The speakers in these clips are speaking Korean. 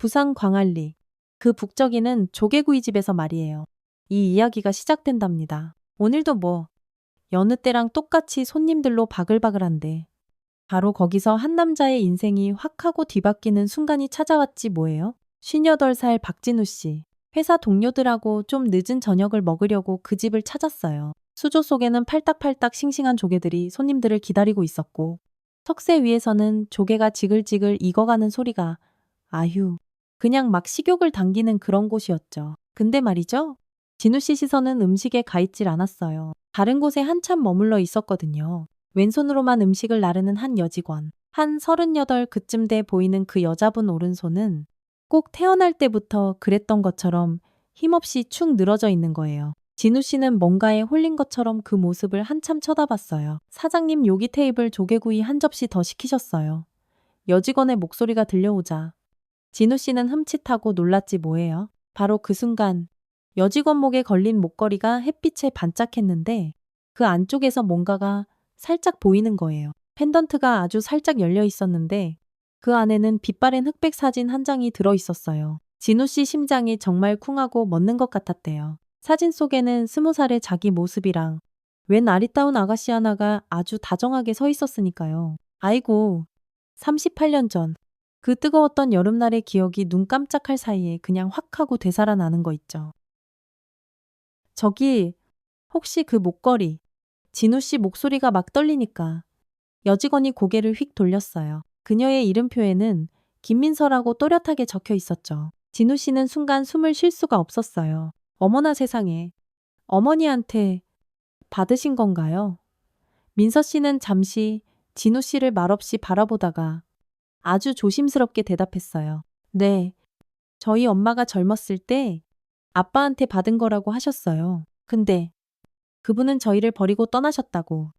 부산 광안리. 그 북적이는 조개구이집에서 말이에요. 이 이야기가 시작된답니다. 오늘도 여느 때랑 똑같이 손님들로 바글바글한데 바로 거기서 한 남자의 인생이 확 하고 뒤바뀌는 순간이 찾아왔지 뭐예요? 58살 박진우 씨. 회사 동료들하고 좀 늦은 저녁을 먹으려고 그 집을 찾았어요. 수조 속에는 팔딱팔딱 싱싱한 조개들이 손님들을 기다리고 있었고 석쇠 위에서는 조개가 지글지글 익어가는 소리가 아휴 그냥 막 식욕을 당기는 그런 곳이었죠. 근데 말이죠. 진우 씨 시선은 음식에 가 있질 않았어요. 다른 곳에 한참 머물러 있었거든요. 왼손으로만 음식을 나르는 한 여직원. 한 38 그쯤 돼 보이는 그 여자분 오른손은 꼭 태어날 때부터 그랬던 것처럼 힘없이 축 늘어져 있는 거예요. 진우 씨는 뭔가에 홀린 것처럼 그 모습을 한참 쳐다봤어요. 사장님 요기 테이블 조개구이 한 접시 더 시키셨어요. 여직원의 목소리가 들려오자 진우 씨는 흠칫하고 놀랐지 뭐예요. 바로 그 순간 여직원 목에 걸린 목걸이가 햇빛에 반짝했는데 그 안쪽에서 뭔가가 살짝 보이는 거예요. 펜던트가 아주 살짝 열려 있었는데 그 안에는 빛바랜 흑백 사진 한 장이 들어 있었어요. 진우 씨 심장이 정말 쿵하고 멎는 것 같았대요. 사진 속에는 20살의 자기 모습이랑 웬 아리따운 아가씨 하나가 아주 다정하게 서 있었으니까요. 아이고, 38년 전. 그 뜨거웠던 여름날의 기억이 눈 깜짝할 사이에 그냥 확 하고 되살아나는 거 있죠. 저기, 혹시 그 목걸이. 진우 씨 목소리가 막 떨리니까 여직원이 고개를 휙 돌렸어요. 그녀의 이름표에는 김민서라고 또렷하게 적혀 있었죠. 진우 씨는 순간 숨을 쉴 수가 없었어요. 어머나 세상에. 어머니한테 받으신 건가요? 민서 씨는 잠시 진우 씨를 말없이 바라보다가 아주 조심스럽게 대답했어요. 네. 저희 엄마가 젊었을 때 아빠한테 받은 거라고 하셨어요. 근데 그분은 저희를 버리고 떠나셨다고.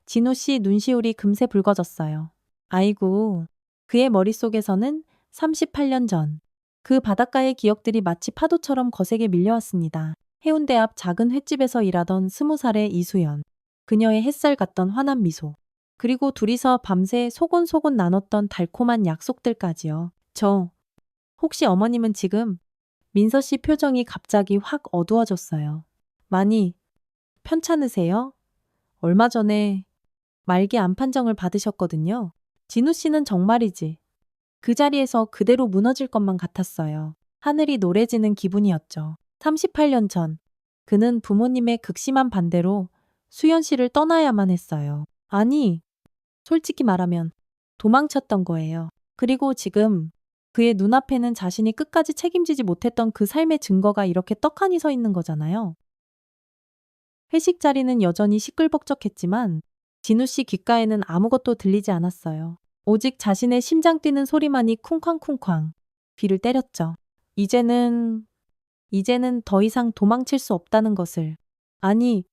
진우 씨 눈시울이 금세 붉어졌어요. 아이고, 그의 머릿속에서는 38년 전. 그 바닷가의 기억들이 마치 파도처럼 거세게 밀려왔습니다. 해운대 앞 작은 횟집에서 일하던 20살의 이수연. 그녀의 햇살 같던 환한 미소. 그리고 둘이서 밤새 소곤소곤 나눴던 달콤한 약속들까지요. 혹시 어머님은 지금? 민서 씨 표정이 갑자기 확 어두워졌어요. 많이 편찮으세요? 얼마 전에 말기 암 판정을 받으셨거든요. 진우 씨는 정말이지. 그 자리에서 그대로 무너질 것만 같았어요. 하늘이 노래지는 기분이었죠. 38년 전, 그는 부모님의 극심한 반대로 수연 씨를 떠나야만 했어요. 아니, 솔직히 말하면 도망쳤던 거예요. 그리고 지금 그의 눈앞에는 자신이 끝까지 책임지지 못했던 그 삶의 증거가 이렇게 떡하니 서 있는 거잖아요. 회식 자리는 여전히 시끌벅적했지만 진우 씨 귓가에는 아무것도 들리지 않았어요. 오직 자신의 심장 뛰는 소리만이 쿵쾅쿵쾅 귀를 때렸죠. 이제는 더 이상 도망칠 수 없다는 것을, 아니,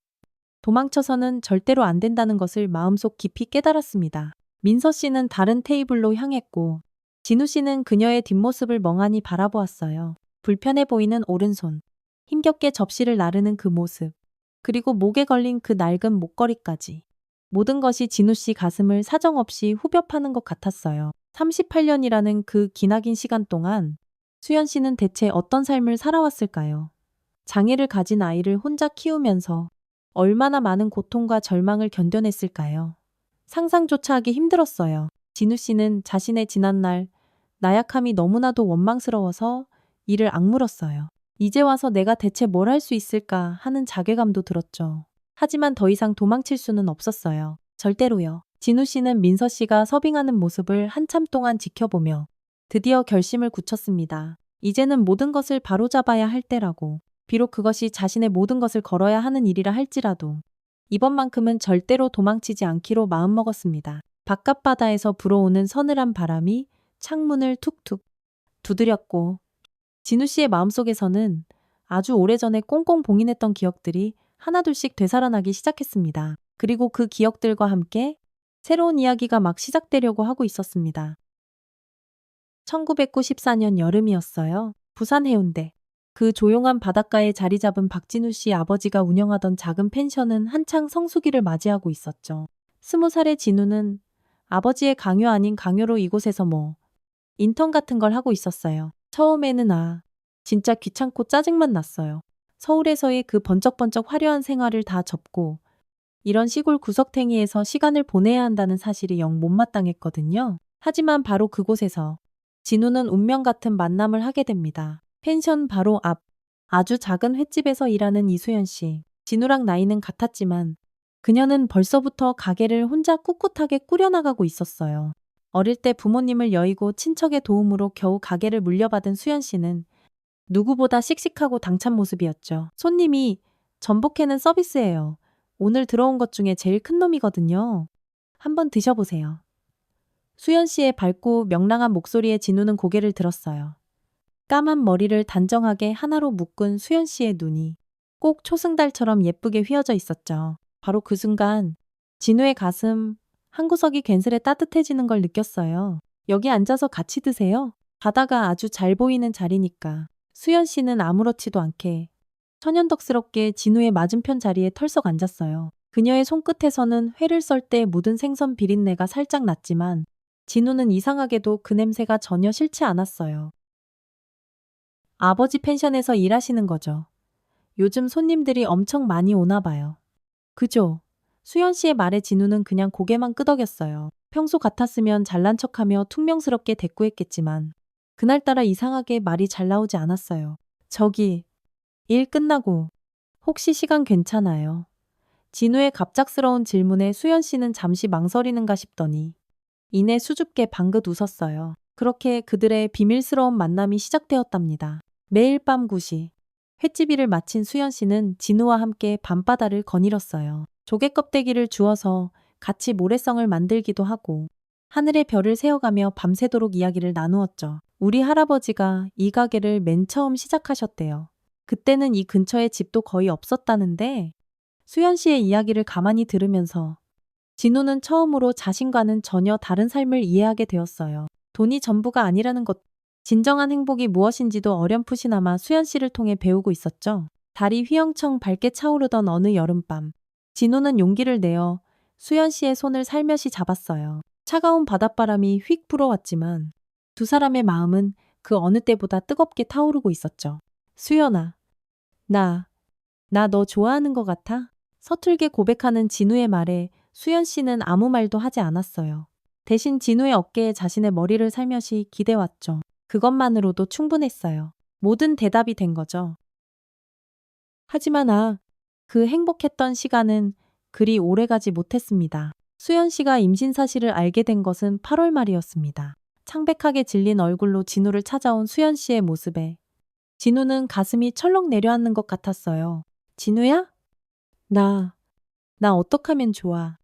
도망쳐서는 절대로 안 된다는 것을 마음속 깊이 깨달았습니다. 민서 씨는 다른 테이블로 향했고 진우 씨는 그녀의 뒷모습을 멍하니 바라보았어요. 불편해 보이는 오른손, 힘겹게 접시를 나르는 그 모습, 그리고 목에 걸린 그 낡은 목걸이까지. 모든 것이 진우 씨 가슴을 사정없이 후벼 파는 것 같았어요. 38년이라는 그 기나긴 시간 동안 수연 씨는 대체 어떤 삶을 살아왔을까요? 장애를 가진 아이를 혼자 키우면서 얼마나 많은 고통과 절망을 견뎌냈을까요? 상상조차 하기 힘들었어요. 진우 씨는 자신의 지난날 나약함이 너무나도 원망스러워서 이를 악물었어요. 이제 와서 내가 대체 뭘 할 수 있을까 하는 자괴감도 들었죠. 하지만 더 이상 도망칠 수는 없었어요. 절대로요. 진우 씨는 민서 씨가 서빙하는 모습을 한참 동안 지켜보며 드디어 결심을 굳혔습니다. 이제는 모든 것을 바로잡아야 할 때라고. 비록 그것이 자신의 모든 것을 걸어야 하는 일이라 할지라도 이번만큼은 절대로 도망치지 않기로 마음먹었습니다. 바깥바다에서 불어오는 서늘한 바람이 창문을 툭툭 두드렸고 진우 씨의 마음속에서는 아주 오래전에 꽁꽁 봉인했던 기억들이 하나둘씩 되살아나기 시작했습니다. 그리고 그 기억들과 함께 새로운 이야기가 막 시작되려고 하고 있었습니다. 1994년 여름이었어요. 부산 해운대. 그 조용한 바닷가에 자리 잡은 박진우 씨 아버지가 운영하던 작은 펜션은 한창 성수기를 맞이하고 있었죠. 20살의 진우는 아버지의 강요 아닌 강요로 이곳에서 인턴 같은 걸 하고 있었어요. 처음에는 진짜 귀찮고 짜증만 났어요. 서울에서의 그 번쩍번쩍 화려한 생활을 다 접고 이런 시골 구석탱이에서 시간을 보내야 한다는 사실이 영 못마땅했거든요. 하지만 바로 그곳에서 진우는 운명 같은 만남을 하게 됩니다. 펜션 바로 앞 아주 작은 횟집에서 일하는 이수연 씨. 진우랑 나이는 같았지만 그녀는 벌써부터 가게를 혼자 꿋꿋하게 꾸려나가고 있었어요. 어릴 때 부모님을 여의고 친척의 도움으로 겨우 가게를 물려받은 수연 씨는 누구보다 씩씩하고 당찬 모습이었죠. 손님이 전복회는 서비스예요. 오늘 들어온 것 중에 제일 큰 놈이거든요. 한번 드셔보세요. 수연 씨의 밝고 명랑한 목소리에 진우는 고개를 들었어요. 까만 머리를 단정하게 하나로 묶은 수연 씨의 눈이 꼭 초승달처럼 예쁘게 휘어져 있었죠. 바로 그 순간 진우의 가슴 한 구석이 괜스레 따뜻해지는 걸 느꼈어요. 여기 앉아서 같이 드세요. 바다가 아주 잘 보이는 자리니까. 수연 씨는 아무렇지도 않게 천연덕스럽게 진우의 맞은편 자리에 털썩 앉았어요. 그녀의 손끝에서는 회를 썰 때 묻은 생선 비린내가 살짝 났지만 진우는 이상하게도 그 냄새가 전혀 싫지 않았어요. 아버지 펜션에서 일하시는 거죠. 요즘 손님들이 엄청 많이 오나 봐요. 그죠? 수연 씨의 말에 진우는 그냥 고개만 끄덕였어요. 평소 같았으면 잘난 척하며 퉁명스럽게 대꾸했겠지만 그날따라 이상하게 말이 잘 나오지 않았어요. 저기, 일 끝나고 혹시 시간 괜찮아요? 진우의 갑작스러운 질문에 수연 씨는 잠시 망설이는가 싶더니 이내 수줍게 방긋 웃었어요. 그렇게 그들의 비밀스러운 만남이 시작되었답니다. 매일 밤 9시 횟집 일을 마친 수연 씨는 진우와 함께 밤바다를 거닐었어요. 조개 껍데기를 주워서 같이 모래성을 만들기도 하고 하늘의 별을 세어가며 밤새도록 이야기를 나누었죠. 우리 할아버지가 이 가게를 맨 처음 시작하셨대요. 그때는 이 근처에 집도 거의 없었다는데 수연 씨의 이야기를 가만히 들으면서 진우는 처음으로 자신과는 전혀 다른 삶을 이해하게 되었어요. 돈이 전부가 아니라는 것, 진정한 행복이 무엇인지도 어렴풋이나마 수연 씨를 통해 배우고 있었죠. 달이 휘영청 밝게 차오르던 어느 여름밤, 진우는 용기를 내어 수연 씨의 손을 살며시 잡았어요. 차가운 바닷바람이 휙 불어왔지만 두 사람의 마음은 그 어느 때보다 뜨겁게 타오르고 있었죠. 수연아, 나 너 좋아하는 것 같아? 서툴게 고백하는 진우의 말에 수연 씨는 아무 말도 하지 않았어요. 대신 진우의 어깨에 자신의 머리를 살며시 기대왔죠. 그것만으로도 충분했어요. 모든 대답이 된 거죠. 하지만 그 행복했던 시간은 그리 오래가지 못했습니다. 수연 씨가 임신 사실을 알게 된 것은 8월 말이었습니다. 창백하게 질린 얼굴로 진우를 찾아온 수연 씨의 모습에 진우는 가슴이 철렁 내려앉는 것 같았어요. 진우야? 나 어떡하면 좋아.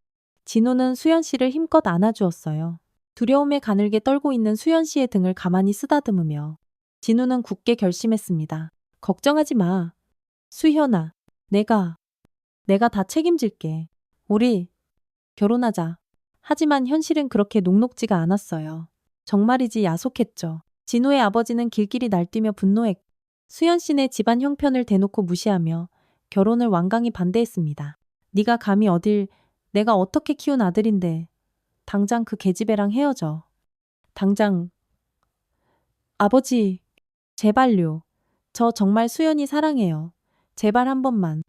진우는 수연 씨를 힘껏 안아주었어요. 두려움에 가늘게 떨고 있는 수연 씨의 등을 가만히 쓰다듬으며 진우는 굳게 결심했습니다. 걱정하지 마. 수현아, 내가 다 책임질게. 우리 결혼하자. 하지만 현실은 그렇게 녹록지가 않았어요. 정말이지 야속했죠. 진우의 아버지는 길길이 날뛰며 분노했고 수연 씨네 집안 형편을 대놓고 무시하며 결혼을 완강히 반대했습니다. 네가 감히 어딜 내가 어떻게 키운 아들인데 당장 그 계집애랑 헤어져. 당장. 아버지, 제발요. 저 정말 수연이 사랑해요. 제발 한 번만.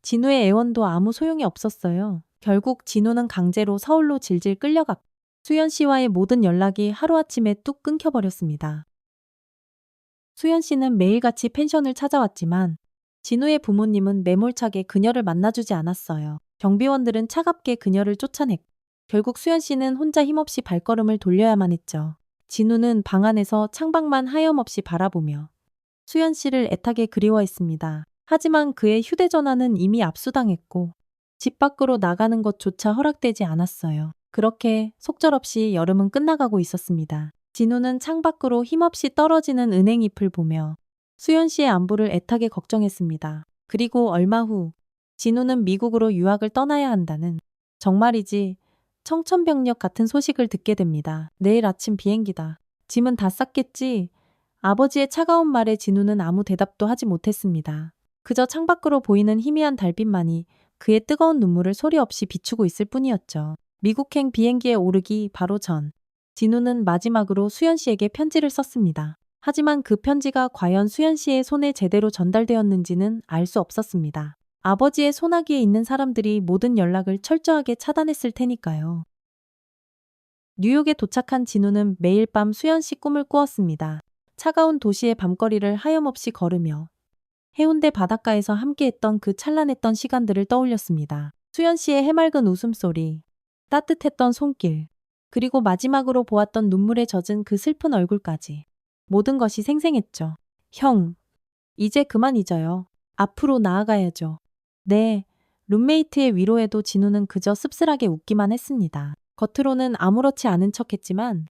진우의 애원도 아무 소용이 없었어요. 결국 진우는 강제로 서울로 질질 끌려갔고 수연 씨와의 모든 연락이 하루아침에 뚝 끊겨버렸습니다. 수연 씨는 매일같이 펜션을 찾아왔지만 진우의 부모님은 매몰차게 그녀를 만나주지 않았어요. 경비원들은 차갑게 그녀를 쫓아냈고 결국 수연 씨는 혼자 힘없이 발걸음을 돌려야만 했죠. 진우는 방 안에서 창밖만 하염없이 바라보며 수연 씨를 애타게 그리워했습니다. 하지만 그의 휴대전화는 이미 압수당했고 집 밖으로 나가는 것조차 허락되지 않았어요. 그렇게 속절없이 여름은 끝나가고 있었습니다. 진우는 창밖으로 힘없이 떨어지는 은행잎을 보며 수연 씨의 안부를 애타게 걱정했습니다. 그리고 얼마 후 진우는 미국으로 유학을 떠나야 한다는 정말이지 청천벽력 같은 소식을 듣게 됩니다. 내일 아침 비행기다. 짐은 다 쌌겠지? 아버지의 차가운 말에 진우는 아무 대답도 하지 못했습니다. 그저 창밖으로 보이는 희미한 달빛만이 그의 뜨거운 눈물을 소리 없이 비추고 있을 뿐이었죠. 미국행 비행기에 오르기 바로 전 진우는 마지막으로 수연 씨에게 편지를 썼습니다. 하지만 그 편지가 과연 수연 씨의 손에 제대로 전달되었는지는 알 수 없었습니다. 아버지의 소나기에 있는 사람들이 모든 연락을 철저하게 차단했을 테니까요. 뉴욕에 도착한 진우는 매일 밤 수연 씨 꿈을 꾸었습니다. 차가운 도시의 밤거리를 하염없이 걸으며 해운대 바닷가에서 함께했던 그 찬란했던 시간들을 떠올렸습니다. 수연 씨의 해맑은 웃음소리, 따뜻했던 손길, 그리고 마지막으로 보았던 눈물에 젖은 그 슬픈 얼굴까지. 모든 것이 생생했죠. 형, 이제 그만 잊어요. 앞으로 나아가야죠. 네, 룸메이트의 위로에도 진우는 그저 씁쓸하게 웃기만 했습니다. 겉으로는 아무렇지 않은 척했지만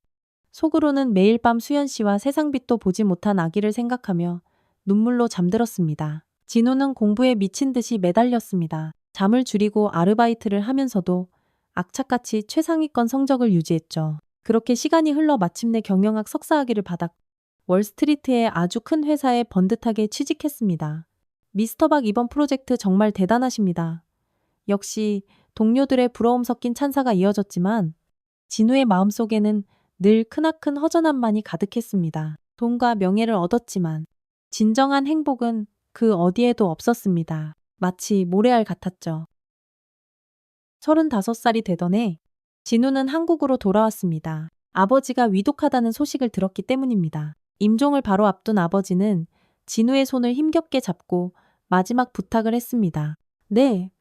속으로는 매일 밤 수연 씨와 세상빛도 보지 못한 아기를 생각하며 눈물로 잠들었습니다. 진우는 공부에 미친 듯이 매달렸습니다. 잠을 줄이고 아르바이트를 하면서도 악착같이 최상위권 성적을 유지했죠. 그렇게 시간이 흘러 마침내 경영학 석사학위를 받아 월스트리트의 아주 큰 회사에 번듯하게 취직했습니다. 미스터 박 이번 프로젝트 정말 대단하십니다. 역시 동료들의 부러움 섞인 찬사가 이어졌지만 진우의 마음속에는 늘 크나큰 허전함만이 가득했습니다. 돈과 명예를 얻었지만 진정한 행복은 그 어디에도 없었습니다. 마치 모래알 같았죠. 35살이 되던 해 진우는 한국으로 돌아왔습니다. 아버지가 위독하다는 소식을 들었기 때문입니다. 임종을 바로 앞둔 아버지는 진우의 손을 힘겹게 잡고 마지막 부탁을 했습니다. 네,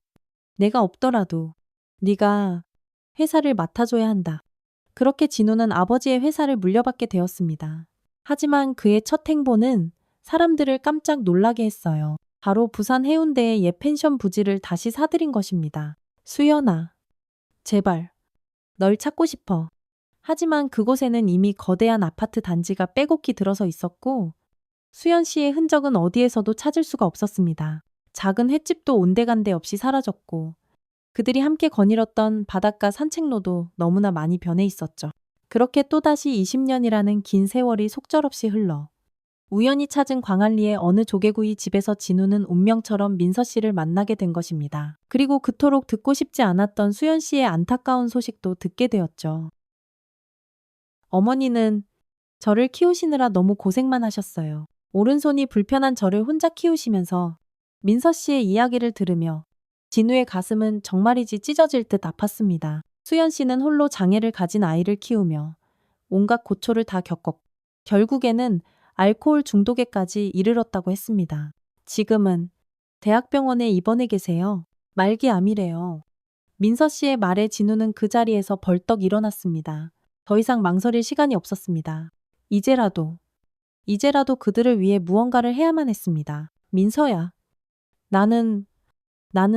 내가 없더라도 네가 회사를 맡아줘야 한다. 그렇게 진우는 아버지의 회사를 물려받게 되었습니다. 하지만 그의 첫 행보는 사람들을 깜짝 놀라게 했어요. 바로 부산 해운대의 옛 펜션 부지를 다시 사들인 것입니다. 수연아, 제발, 널 찾고 싶어. 하지만 그곳에는 이미 거대한 아파트 단지가 빼곡히 들어서 있었고 수연 씨의 흔적은 어디에서도 찾을 수가 없었습니다. 작은 횟집도 온데간데 없이 사라졌고 그들이 함께 거닐었던 바닷가 산책로도 너무나 많이 변해 있었죠. 그렇게 또다시 20년이라는 긴 세월이 속절없이 흘러 우연히 찾은 광안리의 어느 조개구이 집에서 진우는 운명처럼 민서 씨를 만나게 된 것입니다. 그리고 그토록 듣고 싶지 않았던 수연 씨의 안타까운 소식도 듣게 되었죠. 어머니는 저를 키우시느라 너무 고생만 하셨어요. 오른손이 불편한 저를 혼자 키우시면서 민서 씨의 이야기를 들으며 진우의 가슴은 정말이지 찢어질 듯 아팠습니다. 수연 씨는 홀로 장애를 가진 아이를 키우며 온갖 고초를 다 겪었고 결국에는 알코올 중독에까지 이르렀다고 했습니다. 지금은 대학병원에 입원해 계세요. 말기암이래요. 민서 씨의 말에 진우는 그 자리에서 벌떡 일어났습니다. 더 이상 망설일 시간이 없었습니다. 이제라도 그들을 위해 무언가를 해야만 했습니다. 민서야. 나는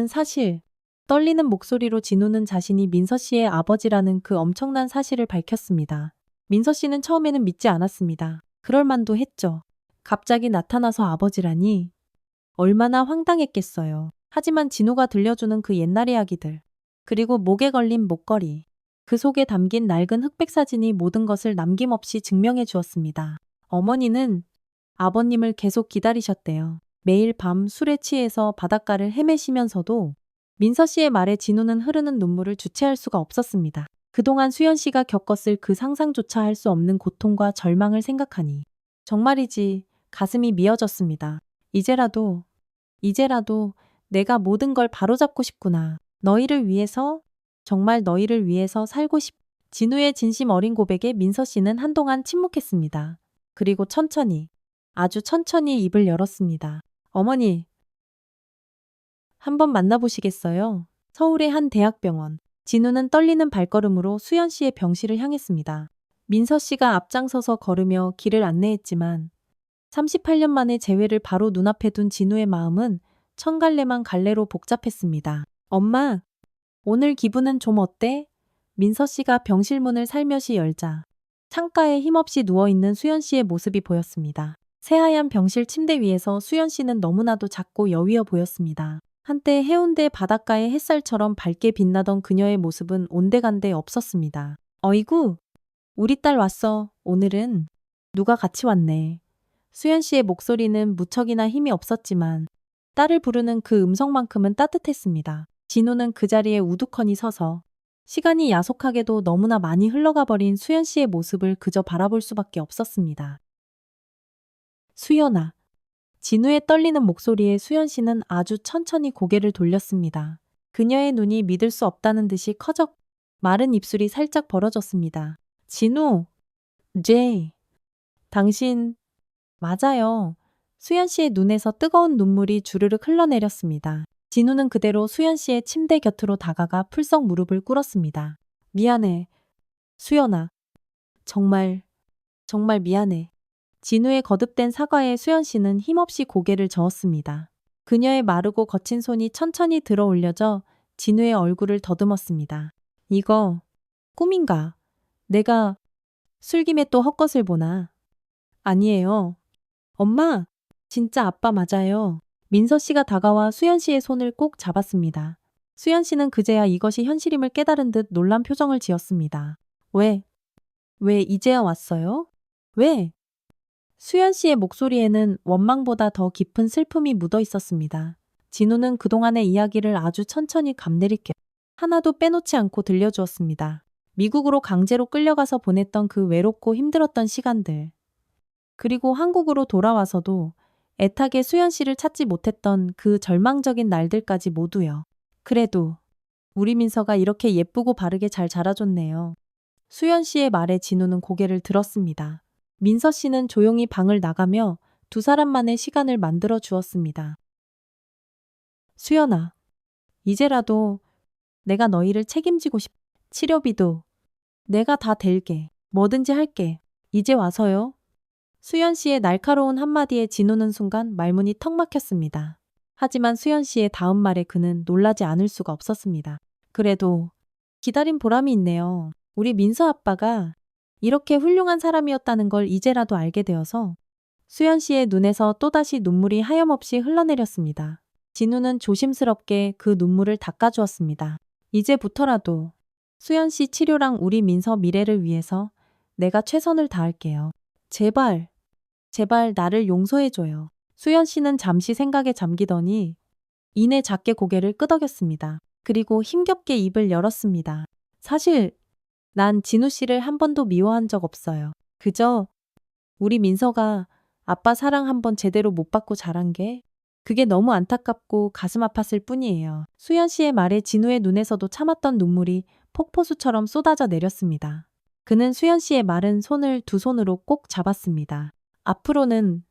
사실 떨리는 목소리로 진우는 자신이 민서 씨의 아버지라는 그 엄청난 사실을 밝혔습니다. 민서 씨는 처음에는 믿지 않았습니다. 그럴 만도 했죠. 갑자기 나타나서 아버지라니 얼마나 황당했겠어요. 하지만 진우가 들려주는 그 옛날 이야기들 그리고 목에 걸린 목걸이 그 속에 담긴 낡은 흑백 사진이 모든 것을 남김없이 증명해 주었습니다. 어머니는 아버님을 계속 기다리셨대요. 매일 밤 술에 취해서 바닷가를 헤매시면서도 민서 씨의 말에 진우는 흐르는 눈물을 주체할 수가 없었습니다. 그동안 수연 씨가 겪었을 그 상상조차 할 수 없는 고통과 절망을 생각하니 정말이지 가슴이 미어졌습니다. 이제라도 내가 모든 걸 바로잡고 싶구나. 너희를 위해서, 정말 너희를 위해서 살고 싶. 진우의 진심 어린 고백에 민서 씨는 한동안 침묵했습니다. 그리고 천천히, 아주 천천히 입을 열었습니다. 어머니, 한번 만나보시겠어요? 서울의 한 대학병원. 진우는 떨리는 발걸음으로 수연 씨의 병실을 향했습니다. 민서 씨가 앞장서서 걸으며 길을 안내했지만 38년 만에 재회를 바로 눈앞에 둔 진우의 마음은 천갈래만 갈래로 복잡했습니다. 엄마, 오늘 기분은 좀 어때? 민서 씨가 병실 문을 살며시 열자 창가에 힘없이 누워있는 수연 씨의 모습이 보였습니다. 새하얀 병실 침대 위에서 수연 씨는 너무나도 작고 여위어 보였습니다. 한때 해운대 바닷가의 햇살처럼 밝게 빛나던 그녀의 모습은 온데간데 없었습니다. 어이구, 우리 딸 왔어. 오늘은 누가 같이 왔네. 수연 씨의 목소리는 무척이나 힘이 없었지만 딸을 부르는 그 음성만큼은 따뜻했습니다. 진우는 그 자리에 우두커니 서서 시간이 야속하게도 너무나 많이 흘러가 버린 수연 씨의 모습을 그저 바라볼 수밖에 없었습니다. 수연아. 진우의 떨리는 목소리에 수연 씨는 아주 천천히 고개를 돌렸습니다. 그녀의 눈이 믿을 수 없다는 듯이 커졌고 마른 입술이 살짝 벌어졌습니다. 진우, 제이, 당신, 맞아요. 수연 씨의 눈에서 뜨거운 눈물이 주르륵 흘러내렸습니다. 진우는 그대로 수연 씨의 침대 곁으로 다가가 풀썩 무릎을 꿇었습니다. 미안해. 수연아. 정말, 정말 미안해. 진우의 거듭된 사과에 수연 씨는 힘없이 고개를 저었습니다. 그녀의 마르고 거친 손이 천천히 들어 올려져 진우의 얼굴을 더듬었습니다. 이거 꿈인가? 내가 술김에 또 헛것을 보나? 아니에요. 엄마, 진짜 아빠 맞아요. 민서 씨가 다가와 수연 씨의 손을 꼭 잡았습니다. 수연 씨는 그제야 이것이 현실임을 깨달은 듯 놀란 표정을 지었습니다. 왜 이제야 왔어요? 왜? 수연 씨의 목소리에는 원망보다 더 깊은 슬픔이 묻어 있었습니다. 진우는 그동안의 이야기를 아주 천천히 감내리켜 하나도 빼놓지 않고 들려주었습니다. 미국으로 강제로 끌려가서 보냈던 그 외롭고 힘들었던 시간들. 그리고 한국으로 돌아와서도 애타게 수연 씨를 찾지 못했던 그 절망적인 날들까지 모두요. 그래도 우리 민서가 이렇게 예쁘고 바르게 잘 자라줬네요. 수연 씨의 말에 진우는 고개를 들었습니다. 민서 씨는 조용히 방을 나가며 두 사람만의 시간을 만들어 주었습니다. 수연아, 이제라도 내가 너희를 책임지고 싶. 치료비도 내가 다 댈게. 뭐든지 할게. 이제 와서요. 수연 씨의 날카로운 한마디에 진우는 순간 말문이 턱 막혔습니다. 하지만 수연 씨의 다음 말에 그는 놀라지 않을 수가 없었습니다. 그래도 기다린 보람이 있네요. 우리 민서 아빠가 이렇게 훌륭한 사람이었다는 걸 이제라도 알게 되어서 수연 씨의 눈에서 또다시 눈물이 하염없이 흘러내렸습니다. 진우는 조심스럽게 그 눈물을 닦아주었습니다. 이제부터라도 수연 씨 치료랑 우리 민서 미래를 위해서 내가 최선을 다할게요. 제발, 제발 나를 용서해줘요. 수연 씨는 잠시 생각에 잠기더니 이내 작게 고개를 끄덕였습니다. 그리고 힘겹게 입을 열었습니다. 사실 난 진우 씨를 한 번도 미워한 적 없어요. 그저 우리 민서가 아빠 사랑 한 번 제대로 못 받고 자란 게 그게 너무 안타깝고 가슴 아팠을 뿐이에요. 수연 씨의 말에 진우의 눈에서도 참았던 눈물이 폭포수처럼 쏟아져 내렸습니다. 그는 수연 씨의 마른 손을 두 손으로 꼭 잡았습니다. 앞으로는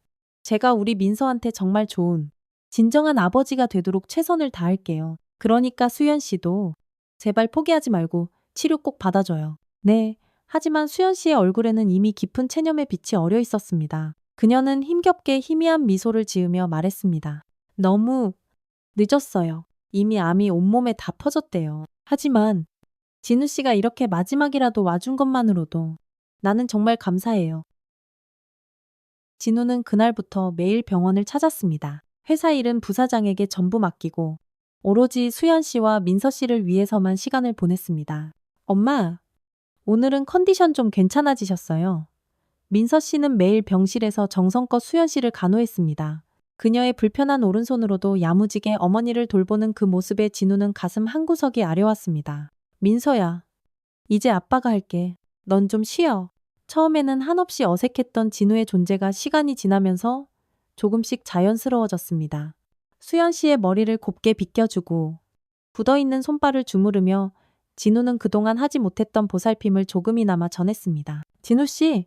제가 우리 민서한테 정말 좋은, 진정한 아버지가 되도록 최선을 다할게요. 그러니까 수연 씨도 제발 포기하지 말고 치료 꼭 받아줘요. 네. 하지만 수연 씨의 얼굴에는 이미 깊은 체념의 빛이 어려 있었습니다. 그녀는 힘겹게 희미한 미소를 지으며 말했습니다. 너무 늦었어요. 이미 암이 온몸에 다 퍼졌대요. 하지만 진우 씨가 이렇게 마지막이라도 와준 것만으로도 나는 정말 감사해요. 진우는 그날부터 매일 병원을 찾았습니다. 회사 일은 부사장에게 전부 맡기고 오로지 수연 씨와 민서 씨를 위해서만 시간을 보냈습니다. 엄마, 오늘은 컨디션 좀 괜찮아지셨어요. 민서 씨는 매일 병실에서 정성껏 수연 씨를 간호했습니다. 그녀의 불편한 오른손으로도 야무지게 어머니를 돌보는 그 모습에 진우는 가슴 한구석이 아려왔습니다. 민서야, 이제 아빠가 할게. 넌 좀 쉬어. 처음에는 한없이 어색했던 진우의 존재가 시간이 지나면서 조금씩 자연스러워졌습니다. 수연 씨의 머리를 곱게 빗겨주고 굳어있는 손발을 주무르며 진우는 그동안 하지 못했던 보살핌을 조금이나마 전했습니다. 진우 씨,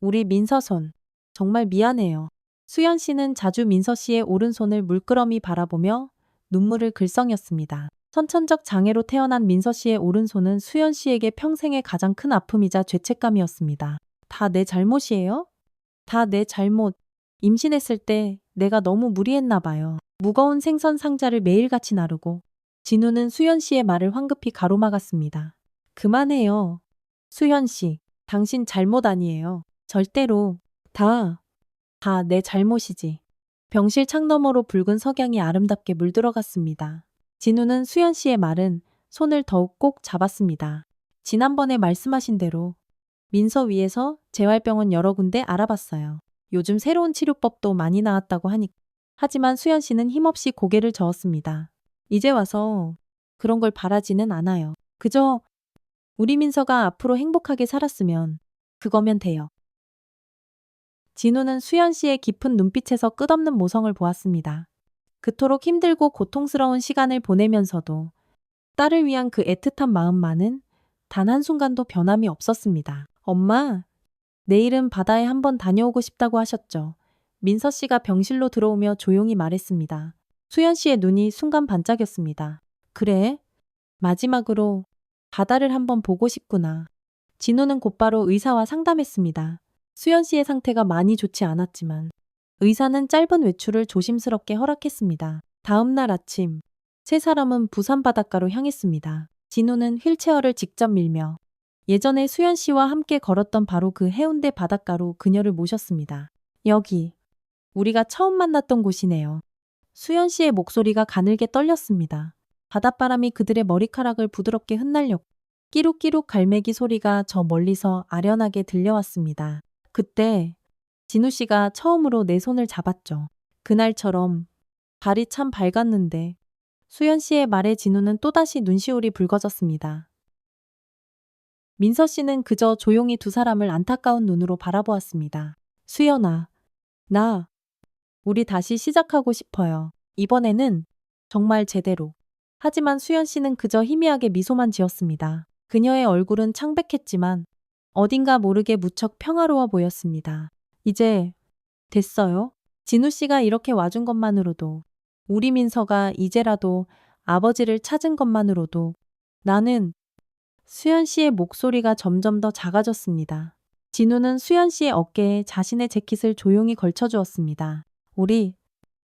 우리 민서 손 정말 미안해요. 수연 씨는 자주 민서 씨의 오른손을 물끄러미 바라보며 눈물을 글썽였습니다. 선천적 장애로 태어난 민서 씨의 오른손은 수연 씨에게 평생의 가장 큰 아픔이자 죄책감이었습니다. 다 내 잘못이에요? 다 내 잘못. 임신했을 때 내가 너무 무리했나 봐요. 무거운 생선 상자를 매일같이 나르고 진우는 수연 씨의 말을 황급히 가로막았습니다. 그만해요. 수연 씨, 당신 잘못 아니에요. 절대로. 다 내 잘못이지. 병실 창너머로 붉은 석양이 아름답게 물들어갔습니다. 진우는 수연 씨의 말은 손을 더욱 꼭 잡았습니다. 지난번에 말씀하신 대로 민서 위에서 재활병원 여러 군데 알아봤어요. 요즘 새로운 치료법도 많이 나왔다고 하니. 하지만 수연 씨는 힘없이 고개를 저었습니다. 이제 와서 그런 걸 바라지는 않아요. 그저 우리 민서가 앞으로 행복하게 살았으면 그거면 돼요. 진우는 수연 씨의 깊은 눈빛에서 끝없는 모성을 보았습니다. 그토록 힘들고 고통스러운 시간을 보내면서도 딸을 위한 그 애틋한 마음만은 단 한순간도 변함이 없었습니다. 엄마, 내일은 바다에 한번 다녀오고 싶다고 하셨죠. 민서 씨가 병실로 들어오며 조용히 말했습니다. 수연 씨의 눈이 순간 반짝였습니다. 그래? 마지막으로 바다를 한번 보고 싶구나. 진우는 곧바로 의사와 상담했습니다. 수연 씨의 상태가 많이 좋지 않았지만 의사는 짧은 외출을 조심스럽게 허락했습니다. 다음 날 아침, 세 사람은 부산 바닷가로 향했습니다. 진우는 휠체어를 직접 밀며 예전에 수연 씨와 함께 걸었던 바로 그 해운대 바닷가로 그녀를 모셨습니다. 여기, 우리가 처음 만났던 곳이네요. 수연 씨의 목소리가 가늘게 떨렸습니다. 바닷바람이 그들의 머리카락을 부드럽게 흩날렸고 끼룩끼룩 갈매기 소리가 저 멀리서 아련하게 들려왔습니다. 그때 진우 씨가 처음으로 내 손을 잡았죠. 그날처럼 발이 참 밝았는데 수연 씨의 말에 진우는 또다시 눈시울이 붉어졌습니다. 민서 씨는 그저 조용히 두 사람을 안타까운 눈으로 바라보았습니다. 수연아, 우리 다시 시작하고 싶어요. 이번에는 정말 제대로. 하지만 수연 씨는 그저 희미하게 미소만 지었습니다. 그녀의 얼굴은 창백했지만 어딘가 모르게 무척 평화로워 보였습니다. 이제 됐어요? 진우 씨가 이렇게 와준 것만으로도, 우리 민서가 이제라도 아버지를 찾은 것만으로도 나는 수연 씨의 목소리가 점점 더 작아졌습니다. 진우는 수연 씨의 어깨에 자신의 재킷을 조용히 걸쳐주었습니다. 우리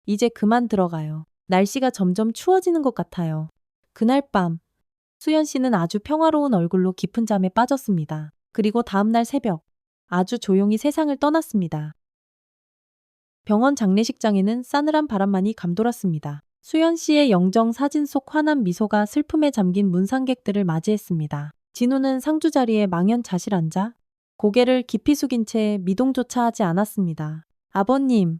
이제 그만 들어가요. 날씨가 점점 추워지는 것 같아요. 그날 밤 수연 씨는 아주 평화로운 얼굴로 깊은 잠에 빠졌습니다. 그리고 다음날 새벽 아주 조용히 세상을 떠났습니다. 병원 장례식장에는 싸늘한 바람만이 감돌았습니다. 수연 씨의 영정 사진 속 환한 미소가 슬픔에 잠긴 문상객들을 맞이했습니다. 진우는 상주 자리에 망연자실 앉아 고개를 깊이 숙인 채 미동조차 하지 않았습니다. 아버님,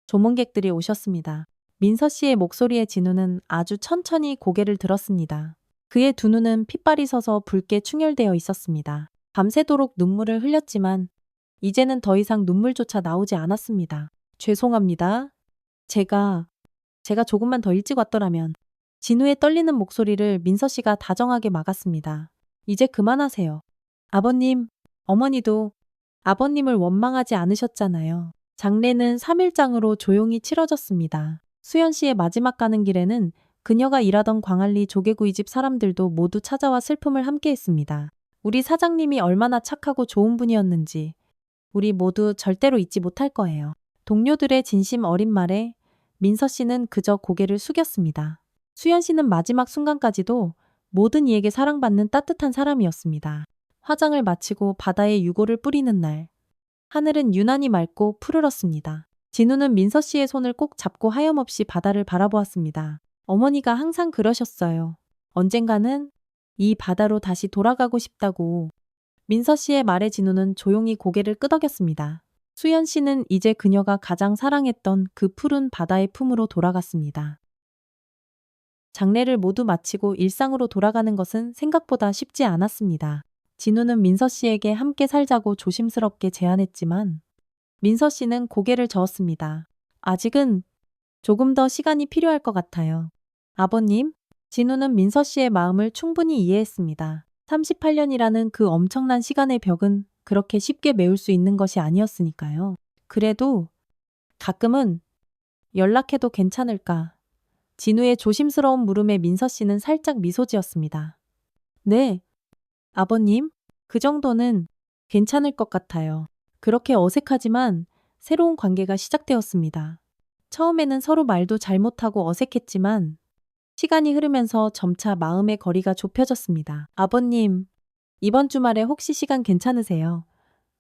조문객들이 오셨습니다. 민서 씨의 목소리에 진우는 아주 천천히 고개를 들었습니다. 그의 두 눈은 핏발이 서서 붉게 충혈되어 있었습니다. 밤새도록 눈물을 흘렸지만 이제는 더 이상 눈물조차 나오지 않았습니다. 죄송합니다. 제가 조금만 더 일찍 왔더라면. 진우의 떨리는 목소리를 민서 씨가 다정하게 막았습니다. 이제 그만하세요. 아버님, 어머니도 아버님을 원망하지 않으셨잖아요. 장례는 3일장으로 조용히 치러졌습니다. 수연 씨의 마지막 가는 길에는 그녀가 일하던 광안리 조개구이집 사람들도 모두 찾아와 슬픔을 함께했습니다. 우리 사장님이 얼마나 착하고 좋은 분이었는지 우리 모두 절대로 잊지 못할 거예요. 동료들의 진심 어린 말에 민서 씨는 그저 고개를 숙였습니다. 수연 씨는 마지막 순간까지도 모든 이에게 사랑받는 따뜻한 사람이었습니다. 화장을 마치고 바다에 유골을 뿌리는 날, 하늘은 유난히 맑고 푸르렀습니다. 진우는 민서 씨의 손을 꼭 잡고 하염없이 바다를 바라보았습니다. 어머니가 항상 그러셨어요. 언젠가는 이 바다로 다시 돌아가고 싶다고. 민서 씨의 말에 진우는 조용히 고개를 끄덕였습니다. 수연 씨는 이제 그녀가 가장 사랑했던 그 푸른 바다의 품으로 돌아갔습니다. 장례를 모두 마치고 일상으로 돌아가는 것은 생각보다 쉽지 않았습니다. 진우는 민서 씨에게 함께 살자고 조심스럽게 제안했지만 민서 씨는 고개를 저었습니다. 아직은 조금 더 시간이 필요할 것 같아요. 아버님, 진우는 민서 씨의 마음을 충분히 이해했습니다. 38년이라는 그 엄청난 시간의 벽은 그렇게 쉽게 메울 수 있는 것이 아니었으니까요. 그래도 가끔은 연락해도 괜찮을까? 진우의 조심스러운 물음에 민서 씨는 살짝 미소 지었습니다. 네, 아버님, 그 정도는 괜찮을 것 같아요. 그렇게 어색하지만 새로운 관계가 시작되었습니다. 처음에는 서로 말도 잘 못하고 어색했지만 시간이 흐르면서 점차 마음의 거리가 좁혀졌습니다. 아버님, 이번 주말에 혹시 시간 괜찮으세요?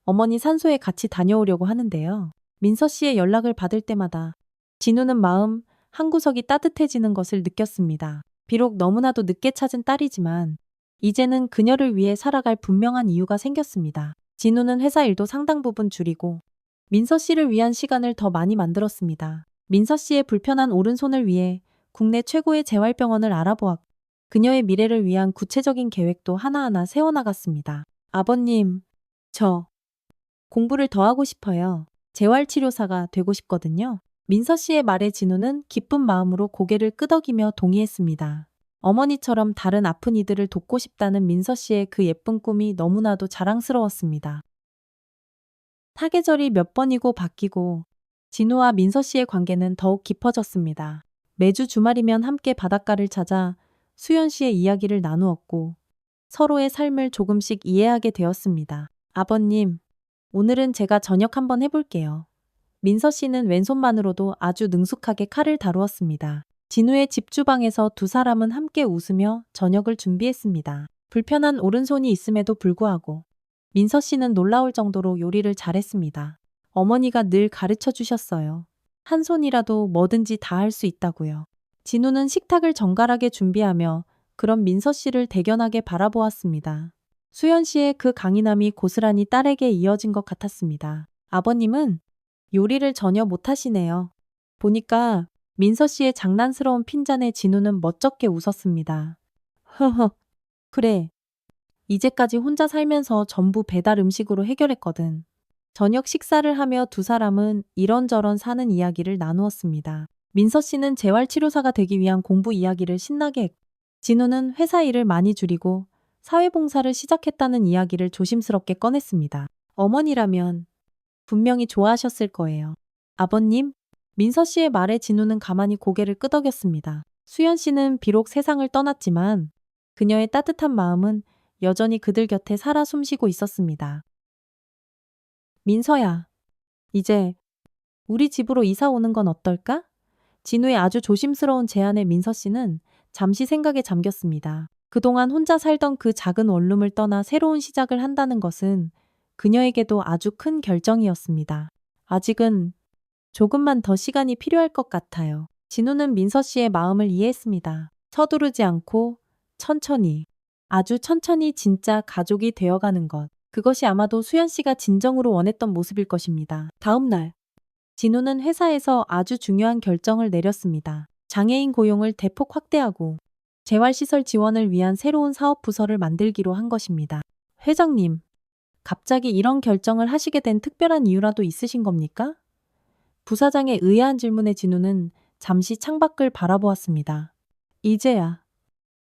어머니 산소에 같이 다녀오려고 하는데요. 민서 씨의 연락을 받을 때마다 진우는 마음 한구석이 따뜻해지는 것을 느꼈습니다. 비록 너무나도 늦게 찾은 딸이지만 이제는 그녀를 위해 살아갈 분명한 이유가 생겼습니다. 진우는 회사 일도 상당 부분 줄이고 민서 씨를 위한 시간을 더 많이 만들었습니다. 민서 씨의 불편한 오른손을 위해 국내 최고의 재활병원을 알아보았고 그녀의 미래를 위한 구체적인 계획도 하나하나 세워나갔습니다. 아버님, 저 공부를 더 하고 싶어요. 재활치료사가 되고 싶거든요. 민서 씨의 말에 진우는 기쁜 마음으로 고개를 끄덕이며 동의했습니다. 어머니처럼 다른 아픈 이들을 돕고 싶다는 민서 씨의 그 예쁜 꿈이 너무나도 자랑스러웠습니다. 사계절이 몇 번이고 바뀌고 진우와 민서 씨의 관계는 더욱 깊어졌습니다. 매주 주말이면 함께 바닷가를 찾아 수연 씨의 이야기를 나누었고 서로의 삶을 조금씩 이해하게 되었습니다. 아버님, 오늘은 제가 저녁 한번 해볼게요. 민서 씨는 왼손만으로도 아주 능숙하게 칼을 다루었습니다. 진우의 집 주방에서 두 사람은 함께 웃으며 저녁을 준비했습니다. 불편한 오른손이 있음에도 불구하고 민서 씨는 놀라울 정도로 요리를 잘했습니다. 어머니가 늘 가르쳐 주셨어요. 한 손이라도 뭐든지 다 할 수 있다고요. 진우는 식탁을 정갈하게 준비하며 그런 민서 씨를 대견하게 바라보았습니다. 수연 씨의 그 강인함이 고스란히 딸에게 이어진 것 같았습니다. 아버님은 요리를 전혀 못하시네요. 보니까 민서 씨의 장난스러운 핀잔에 진우는 멋쩍게 웃었습니다. 허허, 그래. 이제까지 혼자 살면서 전부 배달 음식으로 해결했거든. 저녁 식사를 하며 두 사람은 이런저런 사는 이야기를 나누었습니다. 민서 씨는 재활치료사가 되기 위한 공부 이야기를 신나게 했고 진우는 회사 일을 많이 줄이고 사회봉사를 시작했다는 이야기를 조심스럽게 꺼냈습니다. 어머니라면 분명히 좋아하셨을 거예요. 아버님, 민서 씨의 말에 진우는 가만히 고개를 끄덕였습니다. 수연 씨는 비록 세상을 떠났지만 그녀의 따뜻한 마음은 여전히 그들 곁에 살아 숨쉬고 있었습니다. 민서야, 이제 우리 집으로 이사 오는 건 어떨까? 진우의 아주 조심스러운 제안에 민서 씨는 잠시 생각에 잠겼습니다. 그동안 혼자 살던 그 작은 원룸을 떠나 새로운 시작을 한다는 것은 그녀에게도 아주 큰 결정이었습니다. 아직은 조금만 더 시간이 필요할 것 같아요. 진우는 민서 씨의 마음을 이해했습니다. 서두르지 않고 천천히, 아주 천천히 진짜 가족이 되어가는 것. 그것이 아마도 수연 씨가 진정으로 원했던 모습일 것입니다. 다음 날, 진우는 회사에서 아주 중요한 결정을 내렸습니다. 장애인 고용을 대폭 확대하고 재활시설 지원을 위한 새로운 사업 부서를 만들기로 한 것입니다. 회장님, 갑자기 이런 결정을 하시게 된 특별한 이유라도 있으신 겁니까? 부사장의 의아한 질문에 진우는 잠시 창밖을 바라보았습니다. 이제야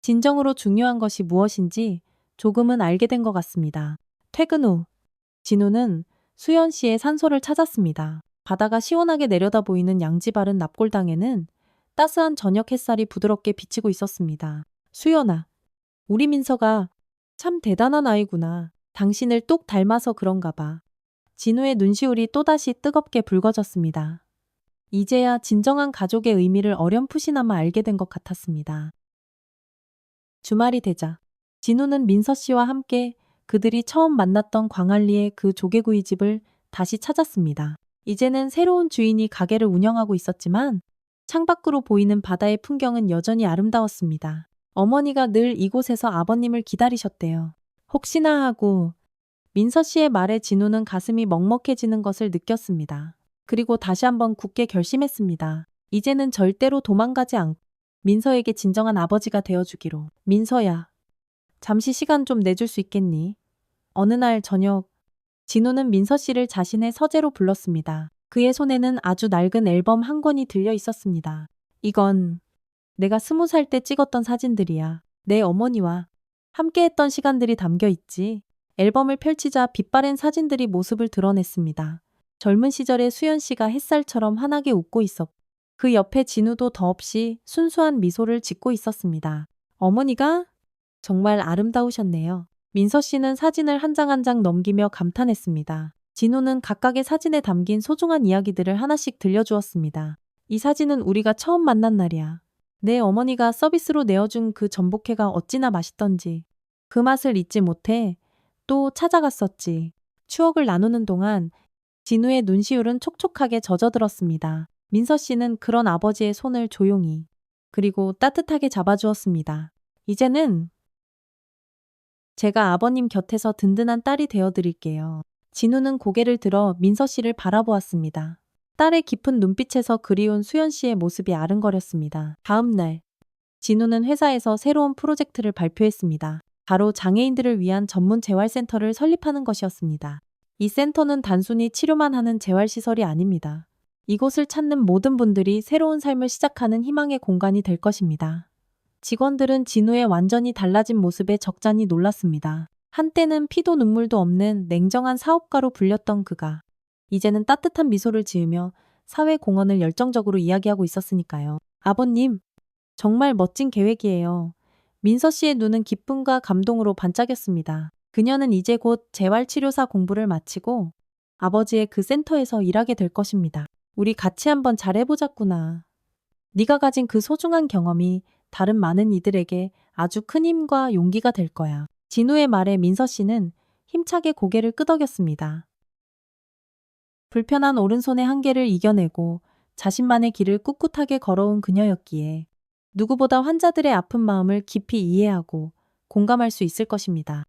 진정으로 중요한 것이 무엇인지 조금은 알게 된 것 같습니다. 퇴근 후 진우는 수연 씨의 산소를 찾았습니다. 바다가 시원하게 내려다 보이는 양지바른 납골당에는 따스한 저녁 햇살이 부드럽게 비치고 있었습니다. 수연아, 우리 민서가 참 대단한 아이구나. 당신을 똑 닮아서 그런가 봐. 진우의 눈시울이 또다시 뜨겁게 붉어졌습니다. 이제야 진정한 가족의 의미를 어렴풋이나마 알게 된 것 같았습니다. 주말이 되자 진우는 민서 씨와 함께 그들이 처음 만났던 광안리의 그 조개구이 집을 다시 찾았습니다. 이제는 새로운 주인이 가게를 운영하고 있었지만 창밖으로 보이는 바다의 풍경은 여전히 아름다웠습니다. 어머니가 늘 이곳에서 아버님을 기다리셨대요. 혹시나 하고 민서 씨의 말에 진우는 가슴이 먹먹해지는 것을 느꼈습니다. 그리고 다시 한번 굳게 결심했습니다. 이제는 절대로 도망가지 않고 민서에게 진정한 아버지가 되어주기로. 민서야, 잠시 시간 좀 내줄 수 있겠니? 어느 날 저녁, 진우는 민서 씨를 자신의 서재로 불렀습니다. 그의 손에는 아주 낡은 앨범 한 권이 들려 있었습니다. 이건 내가 20살 때 찍었던 사진들이야. 내 어머니와 함께했던 시간들이 담겨 있지. 앨범을 펼치자 빛바랜 사진들이 모습을 드러냈습니다. 젊은 시절의 수연 씨가 햇살처럼 환하게 웃고 있었고 그 옆에 진우도 더없이 순수한 미소를 짓고 있었습니다. 어머니가 정말 아름다우셨네요. 민서 씨는 사진을 한 장 한 장 넘기며 감탄했습니다. 진우는 각각의 사진에 담긴 소중한 이야기들을 하나씩 들려주었습니다. 이 사진은 우리가 처음 만난 날이야. 내 어머니가 서비스로 내어준 그 전복회가 어찌나 맛있던지. 그 맛을 잊지 못해 또 찾아갔었지. 추억을 나누는 동안 진우의 눈시울은 촉촉하게 젖어들었습니다. 민서 씨는 그런 아버지의 손을 조용히 그리고 따뜻하게 잡아주었습니다. 이제는 제가 아버님 곁에서 든든한 딸이 되어드릴게요. 진우는 고개를 들어 민서 씨를 바라보았습니다. 딸의 깊은 눈빛에서 그리운 수연 씨의 모습이 아른거렸습니다. 다음 날, 진우는 회사에서 새로운 프로젝트를 발표했습니다. 바로 장애인들을 위한 전문 재활센터를 설립하는 것이었습니다. 이 센터는 단순히 치료만 하는 재활시설이 아닙니다. 이곳을 찾는 모든 분들이 새로운 삶을 시작하는 희망의 공간이 될 것입니다. 직원들은 진우의 완전히 달라진 모습에 적잖이 놀랐습니다. 한때는 피도 눈물도 없는 냉정한 사업가로 불렸던 그가 이제는 따뜻한 미소를 지으며 사회 공헌을 열정적으로 이야기하고 있었으니까요. 아버님, 정말 멋진 계획이에요. 민서 씨의 눈은 기쁨과 감동으로 반짝였습니다. 그녀는 이제 곧 재활치료사 공부를 마치고 아버지의 그 센터에서 일하게 될 것입니다. 우리 같이 한번 잘해보자꾸나. 네가 가진 그 소중한 경험이 다른 많은 이들에게 아주 큰 힘과 용기가 될 거야. 진우의 말에 민서 씨는 힘차게 고개를 끄덕였습니다. 불편한 오른손의 한계를 이겨내고 자신만의 길을 꿋꿋하게 걸어온 그녀였기에 누구보다 환자들의 아픈 마음을 깊이 이해하고 공감할 수 있을 것입니다.